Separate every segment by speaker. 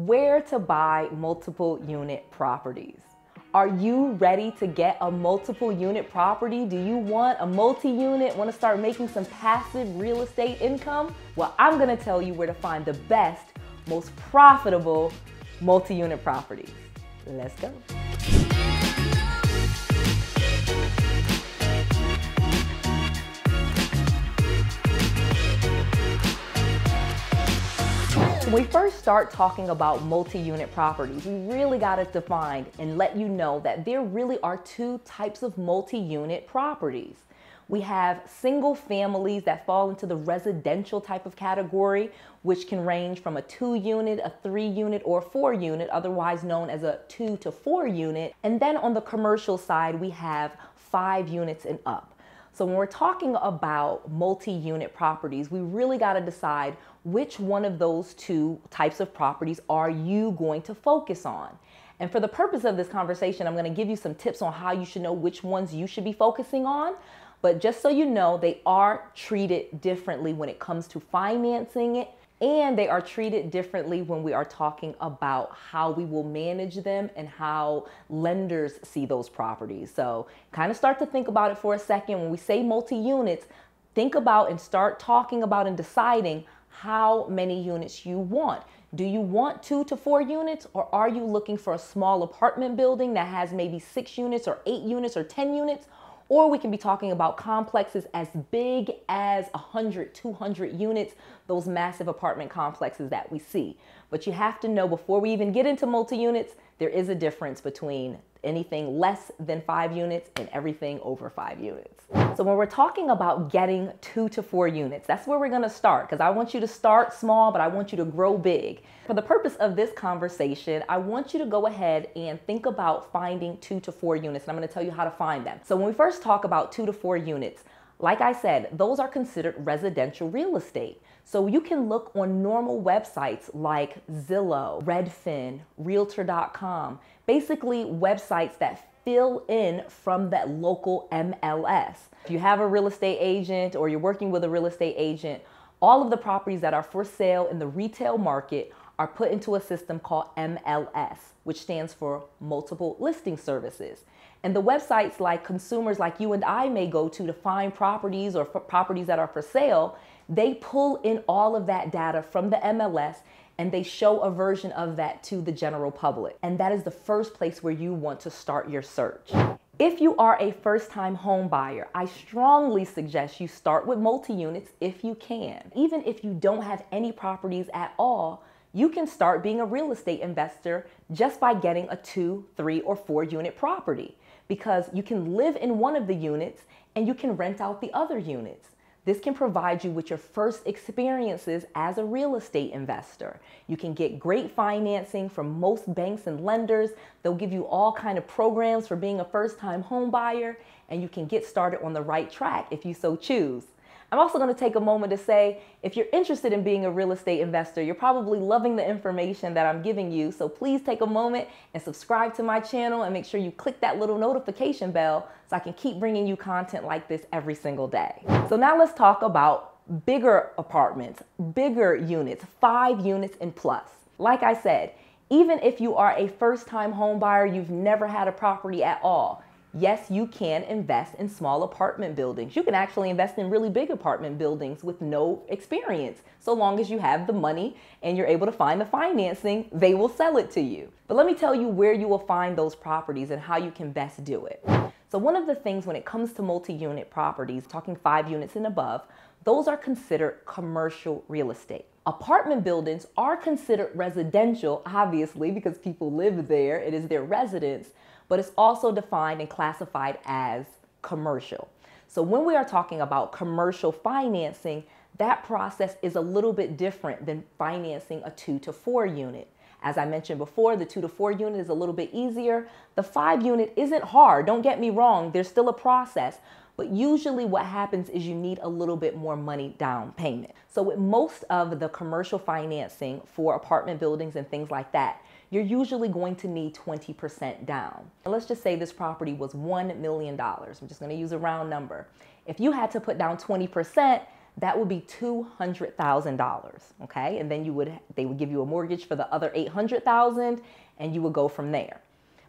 Speaker 1: Where to buy multiple unit properties. Are you ready to get a multiple unit property? Do you want a multi-unit, want to start making some passive real estate income? Well, I'm going to tell you where to find the best, most profitable multi-unit properties. Let's go. When we first start talking about multi-unit properties, we really got to define and let you know that there really are two types of multi-unit properties. We have single families that fall into the residential type of category, which can range from a 2-unit, a 3-unit, or a 4-unit, otherwise known as a 2 to 4 unit. And then on the commercial side, we have 5 units and up. So when we're talking about multi-unit properties, we really got to decide which one of those two types of properties are you going to focus on. And for the purpose of this conversation, I'm going to give you some tips on how you should know which ones you should be focusing on. But just so you know, they are treated differently when it comes to financing it, and they are treated differently when we are talking about how we will manage them and how lenders see those properties. So kind of start to think about it for a second. When we say multi-units, think about and start talking about and deciding how many units you want. Do you want 2 to 4 units, or are you looking for a small apartment building that has maybe 6 units or 8 units or 10 units? Or we can be talking about complexes as big as 100, 200 units, those massive apartment complexes that we see. But you have to know before we even get into multi-units, there is a difference between anything less than 5 units and everything over 5 units. So when we're talking about getting 2 to 4 units, that's where we're going to start, because I want you to start small, but I want you to grow big. For the purpose of this conversation, I want you to go ahead and think about finding 2 to 4 units, and I'm going to tell you how to find them. So when we first talk about 2 to 4 units, like I said, those are considered residential real estate. So you can look on normal websites like Zillow, Redfin, Realtor.com, basically websites that fill in from that local MLS. If you have a real estate agent or you're working with a real estate agent, all of the properties that are for sale in the retail market are put into a system called MLS, which stands for Multiple Listing Services. And the websites like consumers like you and I may go to find properties or for properties that are for sale, they pull in all of that data from the MLS and they show a version of that to the general public. And that is the first place where you want to start your search. If you are a first-time home buyer, I strongly suggest you start with multi-units if you can. Even if you don't have any properties at all, you can start being a real estate investor just by getting a 2, 3, or 4 unit property, because you can live in one of the units and you can rent out the other units. This can provide you with your first experiences as a real estate investor. You can get great financing from most banks and lenders. They'll give you all kinds of programs for being a first-time home buyer, and you can get started on the right track if you so choose. I'm also going to take a moment to say, if you're interested in being a real estate investor, you're probably loving the information that I'm giving you. So please take a moment and subscribe to my channel and make sure you click that little notification bell so I can keep bringing you content like this every single day. So now let's talk about bigger apartments, bigger units, 5 units and plus. Like I said, even if you are a first-time home buyer, you've never had a property at all, yes, you can invest in small apartment buildings. You can actually invest in really big apartment buildings with no experience. So long as you have the money and you're able to find the financing, they will sell it to you. But let me tell you where you will find those properties and how you can best do it. So one of the things when it comes to multi-unit properties, talking 5 units and above, those are considered commercial real estate. Apartment buildings are considered residential, obviously, because people live there. It is their residence. But it's also defined and classified as commercial. So when we are talking about commercial financing, that process is a little bit different than financing a 2 to 4 unit. As I mentioned before, the 2 to 4 unit is a little bit easier. The 5 unit isn't hard, don't get me wrong, there's still a process. But usually what happens is you need a little bit more money down payment. So with most of the commercial financing for apartment buildings and things like that, you're usually going to need 20% down. Let's just say this property was $1 million. I'm just going to use a round number. If you had to put down 20%, that would be $200,000, okay? And then they would give you a mortgage for the other $800,000 and you would go from there.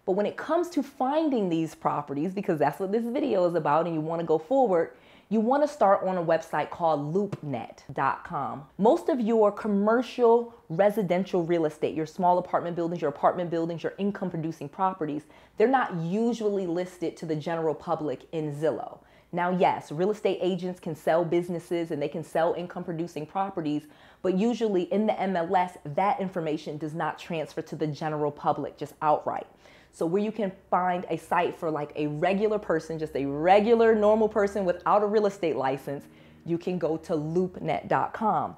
Speaker 1: But when it comes to finding these properties, because that's what this video is about and you want to go forward, you want to start on a website called loupenet.com. Most of your commercial residential real estate, your small apartment buildings, your income producing properties, they're not usually listed to the general public in Zillow. Now, yes, real estate agents can sell businesses and they can sell income producing properties, but usually in the MLS, that information does not transfer to the general public just outright. So where you can find a site for like a regular person, just a regular normal person without a real estate license, you can go to loupenet.com.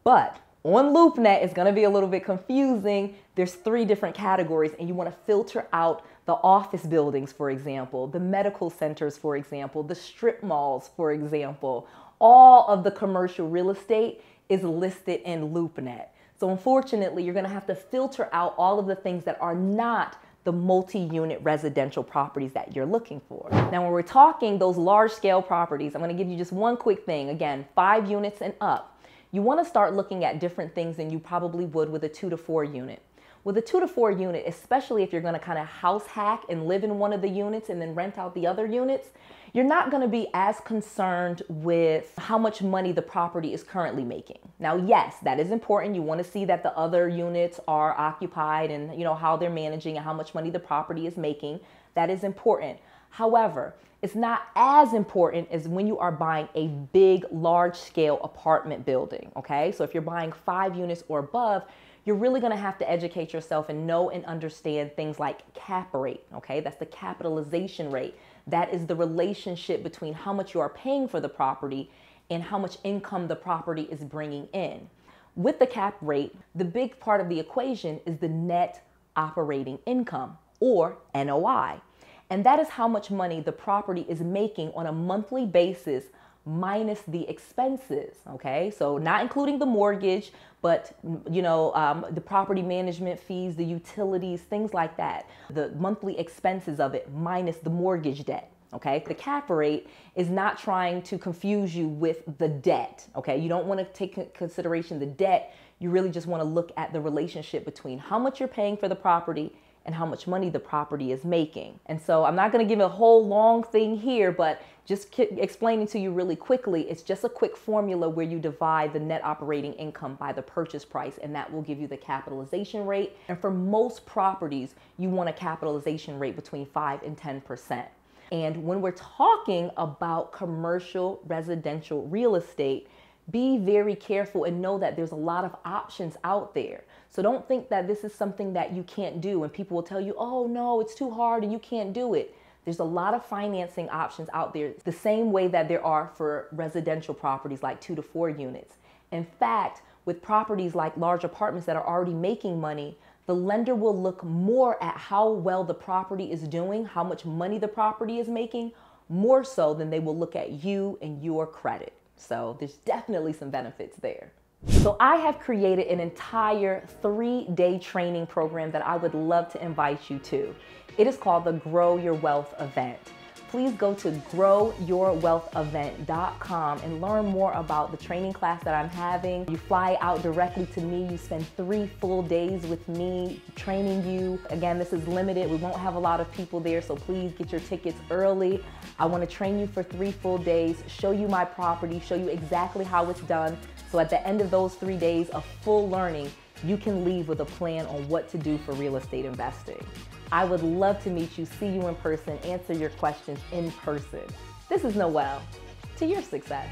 Speaker 1: But on LoopNet, it's going to be a little bit confusing. There's 3 different categories and you want to filter out the office buildings, for example, the medical centers, for example, the strip malls, for example. All of the commercial real estate is listed in LoopNet. So unfortunately, you're going to have to filter out all of the things that are not the multi-unit residential properties that you're looking for. Now, when we're talking those large scale properties, I'm going to give you just one quick thing. Again, 5 units and up. You want to start looking at different things than you probably would with a 2 to 4 unit. With a 2 to 4 unit, especially if you're going to kind of house hack and live in one of the units and then rent out the other units, you're not going to be as concerned with how much money the property is currently making. Now, yes, that is important. You want to see that the other units are occupied and how they're managing and how much money the property is making. That is important. However, it's not as important as when you are buying a big, large scale apartment building. Okay. So if you're buying 5 units or above, you're really going to have to educate yourself and know and understand things like cap rate. Okay. That's the capitalization rate. That is the relationship between how much you are paying for the property and how much income the property is bringing in. With the cap rate, the big part of the equation is the net operating income, or NOI. And that is how much money the property is making on a monthly basis minus the expenses, okay? So not including the mortgage, but the property management fees, the utilities, things like that. The monthly expenses of it minus the mortgage debt, okay? The cap rate is not trying to confuse you with the debt, okay? You don't want to take into consideration the debt. You really just want to look at the relationship between how much you're paying for the property and how much money the property is making. And so I'm not going to give a whole long thing here, but just explaining to you really quickly, it's just a quick formula where you divide the net operating income by the purchase price, and that will give you the capitalization rate. And for most properties, you want a capitalization rate between 5 and 10%. And when we're talking about commercial residential real estate, be very careful and know that there's a lot of options out there. So don't think that this is something that you can't do and people will tell you, oh no, it's too hard and you can't do it. There's a lot of financing options out there, the same way that there are for residential properties like 2 to 4 units. In fact, with properties like large apartments that are already making money, the lender will look more at how well the property is doing, how much money the property is making, more so than they will look at you and your credit. So there's definitely some benefits there. So I have created an entire 3-day training program that I would love to invite you to. It is called the Grow Your Wealth event. Please go to 𝗀yourwealthevent.com and learn more about the training class that I'm having. You fly out directly to me. You spend 3 full days with me training you. Again, this is limited. We won't have a lot of people there, so please get your tickets early. I want to train you for 3 full days, show you my property, show you exactly how it's done. So at the end of those 3 days of full learning, you can leave with a plan on what to do for real estate investing. I would love to meet you, see you in person, answer your questions in person. This is Noelle. To your success.